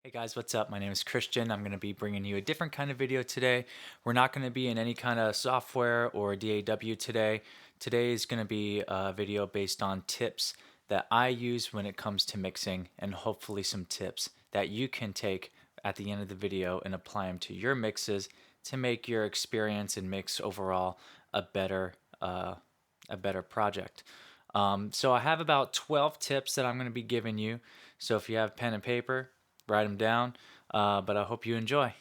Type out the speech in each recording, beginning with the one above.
Hey guys, what's up? My name is Christian. I'm going to be bringing you a different kind of video today. We're not going to be in any kind of software or DAW today. Today is going to be a video based on tips that I use when it comes to mixing, and hopefully some tips that you can take at the end of the video and apply them to your mixes to make your experience and mix overall a better project. So I have about 12 tips that I'm going to be giving you. So if you have pen and paper, write them down, but I hope you enjoy.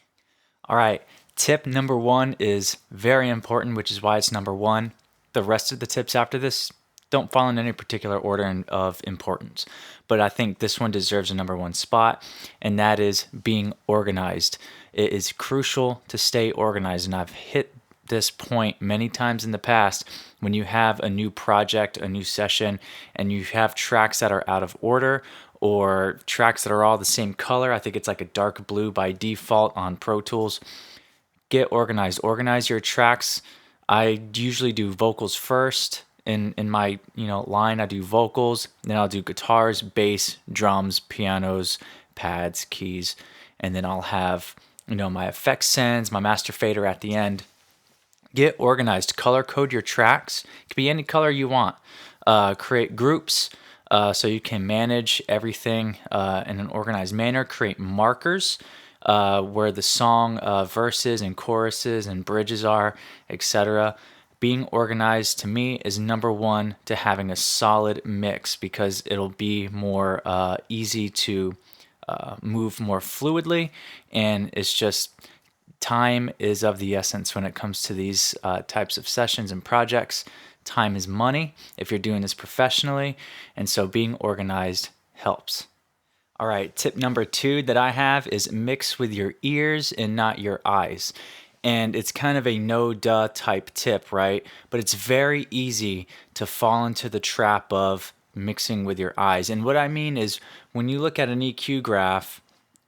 All right, tip number one is very important, which is why it's number one. The rest of the tips after this don't fall in any particular order of importance, but I think this one deserves a number one spot, and that is being organized. It is crucial to stay organized, and I've hit this point many times in the past when you have a new project, a new session, and you have tracks that are out of order or tracks that are all the same color. I think it's like a dark blue by default on Pro Tools. Get organized. Organize your tracks. I usually do vocals first. In my line, I do vocals, then I'll do guitars, bass, drums, pianos, pads, keys, and then I'll have my effects sends, my master fader at the end. Get organized. Color code your tracks. It can be any color you want. Create groups so you can manage everything in an organized manner. Create markers where the song verses and choruses and bridges are, etc. Being organized to me is number one to having a solid mix because it'll be more easy to move more fluidly, and it's just time is of the essence when it comes to these types of sessions and projects. Time is money if you're doing this professionally, and so being organized helps. All right, tip number two that I have is mix with your ears and not your eyes. And it's kind of a no-duh type tip, right? But it's very easy to fall into the trap of mixing with your eyes. And what I mean is when you look at an EQ graph,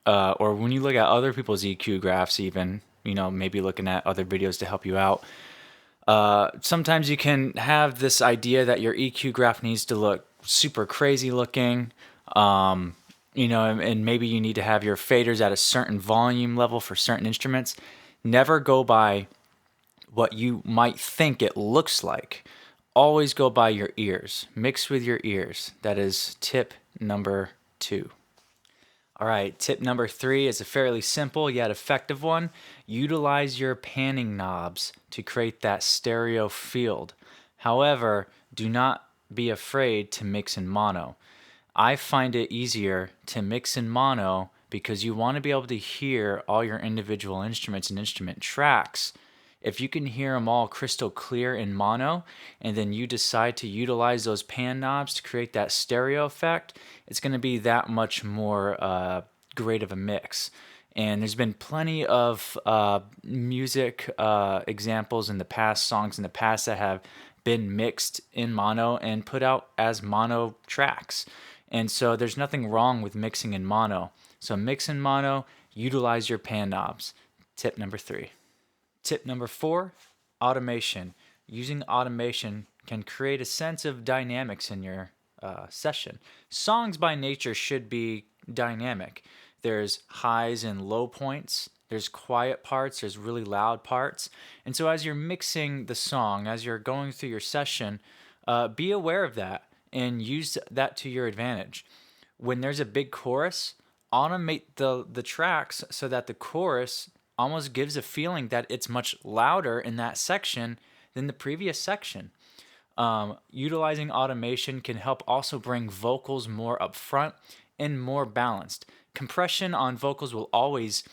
or when you look at other people's EQ graphs, even, maybe looking at other videos to help you out, sometimes you can have this idea that your EQ graph needs to look super crazy looking, and maybe you need to have your faders at a certain volume level for certain instruments. Never go by what you might think it looks like. Always go by your ears. Mix with your ears. That is tip number two. All right, tip number three is a fairly simple yet effective one. Utilize your panning knobs to create that stereo field. However, do not be afraid to mix in mono. I find it easier to mix in mono because you want to be able to hear all your individual instruments and instrument tracks. If you can hear them all crystal clear in mono, and then you decide to utilize those pan knobs to create that stereo effect, it's going to be that much more great of a mix. And there's been plenty of music examples in the past, songs in the past that have been mixed in mono and put out as mono tracks. And so there's nothing wrong with mixing in mono. So mix in mono, utilize your pan knobs. Tip number three. Tip number four, automation. Using automation can create a sense of dynamics in your session. Songs by nature should be dynamic. There's highs and low points. There's quiet parts. There's really loud parts. And so as you're mixing the song, as you're going through your session, be aware of that and use that to your advantage. When there's a big chorus, automate the tracks so that the chorus almost gives a feeling that it's much louder in that section than the previous section. Utilizing automation can help also bring vocals more up front and more balanced. Compression on vocals will always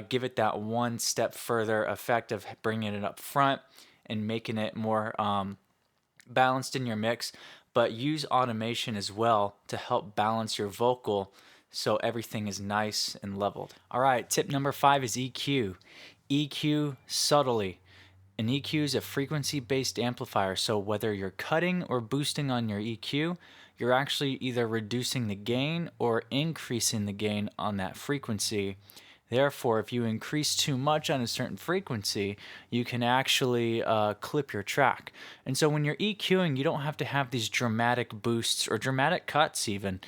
give it that one step further effect of bringing it up front and making it more balanced in your mix, but use automation as well to help balance your vocal so everything is nice and leveled. All right, tip number five is EQ. EQ subtly. An EQ is a frequency-based amplifier, so whether you're cutting or boosting on your EQ, you're actually either reducing the gain or increasing the gain on that frequency. Therefore, if you increase too much on a certain frequency, you can actually clip your track. And so when you're EQing, you don't have to have these dramatic boosts or dramatic cuts even.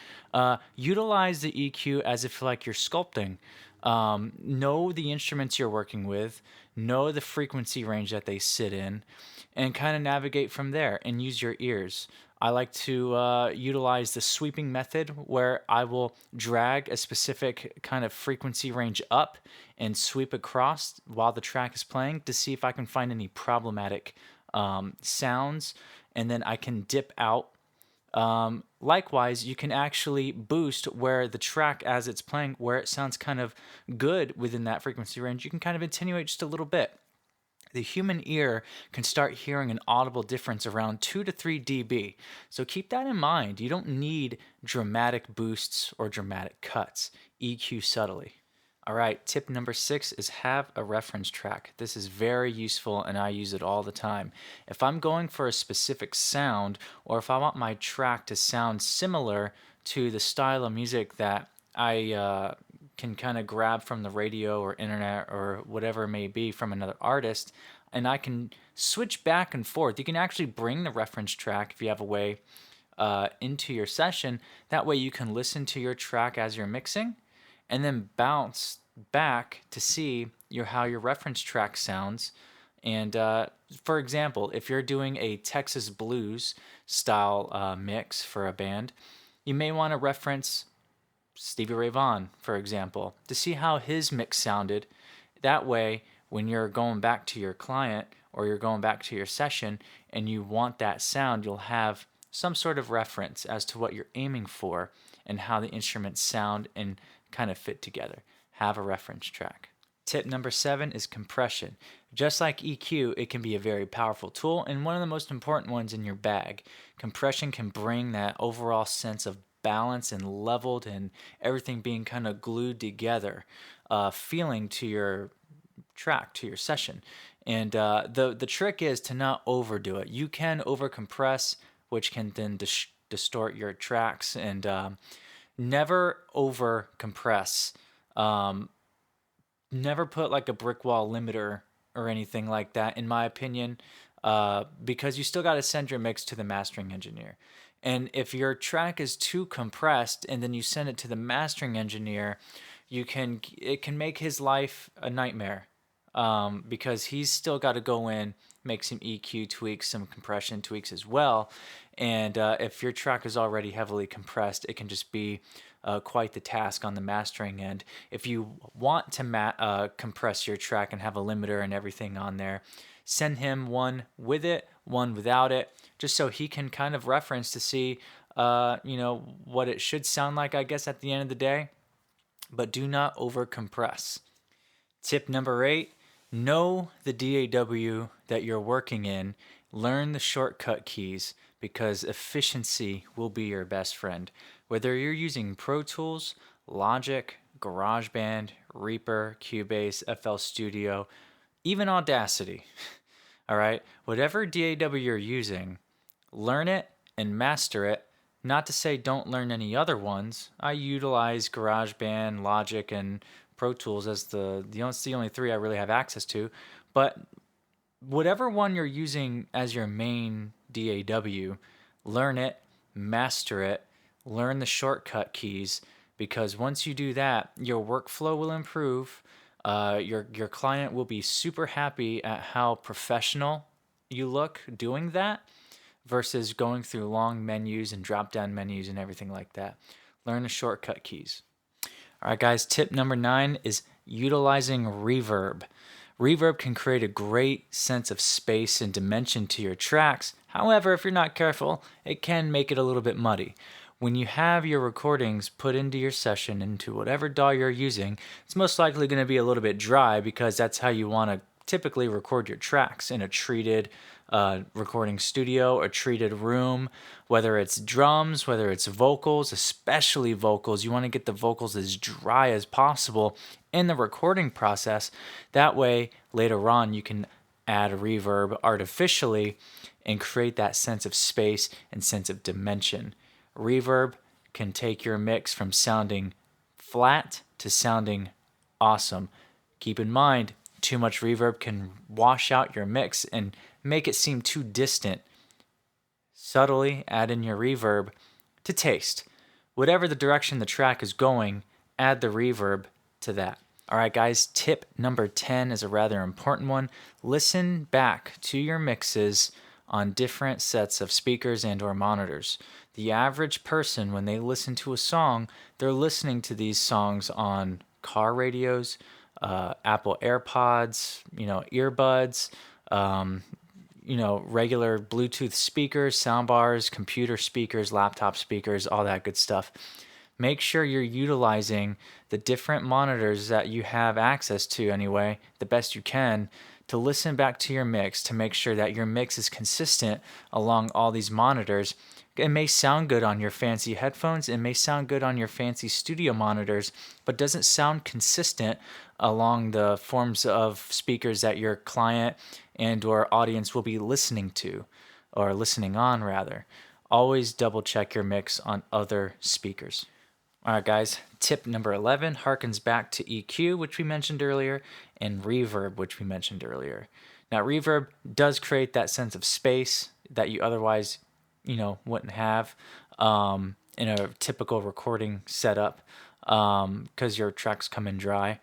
Utilize the EQ as if like you're sculpting. Know the instruments you're working with, know the frequency range that they sit in, and kind of navigate from there and use your ears. I like to utilize the sweeping method where I will drag a specific kind of frequency range up and sweep across while the track is playing to see if I can find any problematic sounds, and then I can dip out. Likewise, you can actually boost where the track, as it's playing, where it sounds kind of good within that frequency range, you can kind of attenuate just a little bit. The human ear can start hearing an audible difference around 2 to 3 dB. So keep that in mind. You don't need dramatic boosts or dramatic cuts. EQ subtly. All right, tip number 6 is have a reference track. This is very useful and I use it all the time. If I'm going for a specific sound, or if I want my track to sound similar to the style of music that I can kind of grab from the radio or internet or whatever it may be from another artist, and I can switch back and forth. You can actually bring the reference track if you have a way into your session. That way you can listen to your track as you're mixing and then bounce back to see how your reference track sounds. And for example, if you're doing a Texas blues style mix for a band, you may want to reference Stevie Ray Vaughan, for example, to see how his mix sounded. That way, when you're going back to your client or you're going back to your session and you want that sound, you'll have some sort of reference as to what you're aiming for and how the instruments sound and kind of fit together. Have a reference track. Tip number 7 is compression. Just like EQ, it can be a very powerful tool and one of the most important ones in your bag. Compression can bring that overall sense of balance and leveled and everything being kind of glued together feeling to your track, to your session. And the trick is to not overdo it. You can overcompress, which can then distort your tracks, and never overcompress. Never put like a brick wall limiter or anything like that, in my opinion, because you still got to send your mix to the mastering engineer. And if your track is too compressed and then you send it to the mastering engineer, it can make his life a nightmare, because he's still got to go in, make some EQ tweaks, some compression tweaks as well. And if your track is already heavily compressed, it can just be quite the task on the mastering end. If you want to compress your track and have a limiter and everything on there, send him one with it, one without it, just so he can kind of reference to see, what it should sound like, I guess, at the end of the day. But do not over compress. Tip number 8, know the DAW that you're working in. Learn the shortcut keys, because efficiency will be your best friend. Whether you're using Pro Tools, Logic, GarageBand, Reaper, Cubase, FL Studio, even Audacity. All right, whatever DAW you're using, learn it and master it. Not to say don't learn any other ones. I utilize GarageBand, Logic, and Pro Tools as the only 3 I really have access to. But whatever one you're using as your main DAW, learn it, master it, learn the shortcut keys, because once you do that, your workflow will improve. Your client will be super happy at how professional you look doing that versus going through long menus and drop-down menus and everything like that. Learn the shortcut keys. All right, guys, tip number 9 is utilizing reverb. Reverb can create a great sense of space and dimension to your tracks. However, if you're not careful, it can make it a little bit muddy. When you have your recordings put into your session, into whatever DAW you're using, it's most likely going to be a little bit dry, because that's how you want to typically record your tracks, in a treated recording studio, a treated room, whether it's drums, whether it's vocals, especially vocals. You want to get the vocals as dry as possible in the recording process. That way, later on, you can add reverb artificially and create that sense of space and sense of dimension. Reverb can take your mix from sounding flat to sounding awesome. Keep in mind, too much reverb can wash out your mix and make it seem too distant. Subtly add in your reverb to taste. Whatever the direction the track is going, add the reverb to that. All right, guys, tip number 10 is a rather important one. Listen back to your mixes on different sets of speakers and or monitors. The average person, when they listen to a song, they're listening to these songs on car radios, Apple AirPods, earbuds, regular Bluetooth speakers, soundbars, computer speakers, laptop speakers, all that good stuff. Make sure you're utilizing the different monitors that you have access to anyway, the best you can, to listen back to your mix to make sure that your mix is consistent along all these monitors. It may sound good on your fancy headphones, it may sound good on your fancy studio monitors, but doesn't sound consistent along the forms of speakers that your client and or audience will be listening to, or listening on rather. Always double check your mix on other speakers. All right, guys, tip number 11 harkens back to EQ, which we mentioned earlier, and reverb, which we mentioned earlier. Now, reverb does create that sense of space that you otherwise, wouldn't have in a typical recording setup because your tracks come in dry.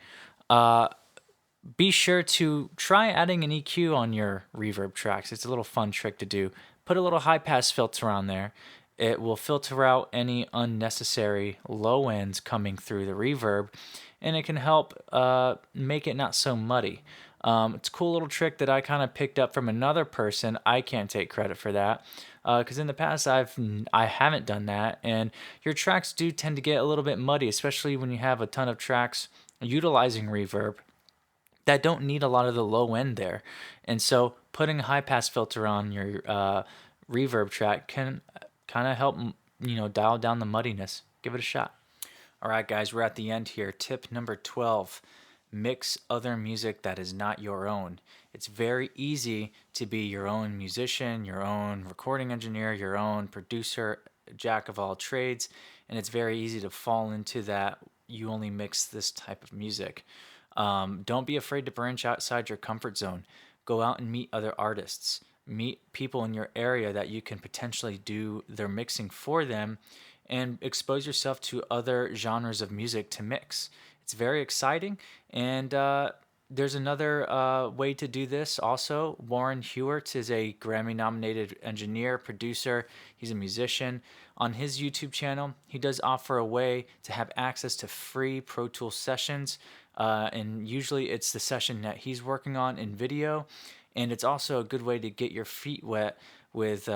Be sure to try adding an EQ on your reverb tracks. It's a little fun trick to do. Put a little high pass filter on there. It will filter out any unnecessary low ends coming through the reverb, and it can help make it not so muddy. It's a cool little trick that I kind of picked up from another person. I can't take credit for that because in the past I haven't done that, and your tracks do tend to get a little bit muddy, especially when you have a ton of tracks utilizing reverb that don't need a lot of the low end there. And so putting a high pass filter on your reverb track can kind of help, dial down the muddiness. Give it a shot. All right, guys, we're at the end here. Tip number 12, mix other music that is not your own. It's very easy to be your own musician, your own recording engineer, your own producer, jack of all trades, and it's very easy to fall into that you only mix this type of music. Don't be afraid to branch outside your comfort zone. Go out and meet other artists. Meet people in your area that you can potentially do their mixing for them and expose yourself to other genres of music to mix. It's very exciting. And there's another way to do this also. Warren Hewart is a Grammy nominated engineer, producer. He's a musician. On his YouTube channel, he does offer a way to have access to free Pro Tools sessions. And usually it's the session that he's working on in video. And it's also a good way to get your feet wet with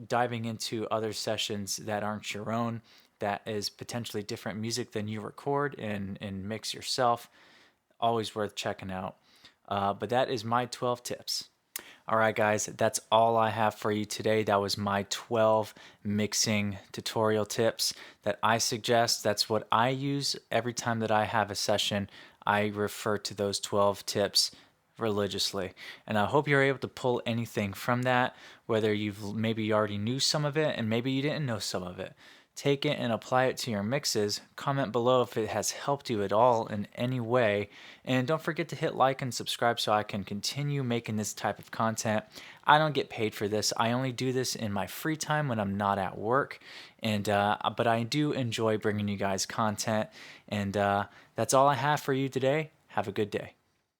diving into other sessions that aren't your own, that is potentially different music than you record and mix yourself. Always worth checking out. But that is my 12 tips. All right, guys, that's all I have for you today. That was my 12 mixing tutorial tips that I suggest. That's what I use every time that I have a session. I refer to those 12 tips religiously, and I hope you're able to pull anything from that, whether you've maybe already knew some of it and maybe you didn't know some of it. Take it and apply it to your mixes. Comment below if it has helped you at all in any way, and don't forget to hit like and subscribe so I can continue making this type of content. I don't get paid for this. I only do this in my free time when I'm not at work, and but I do enjoy bringing you guys content, and that's all I have for you today. Have a good day.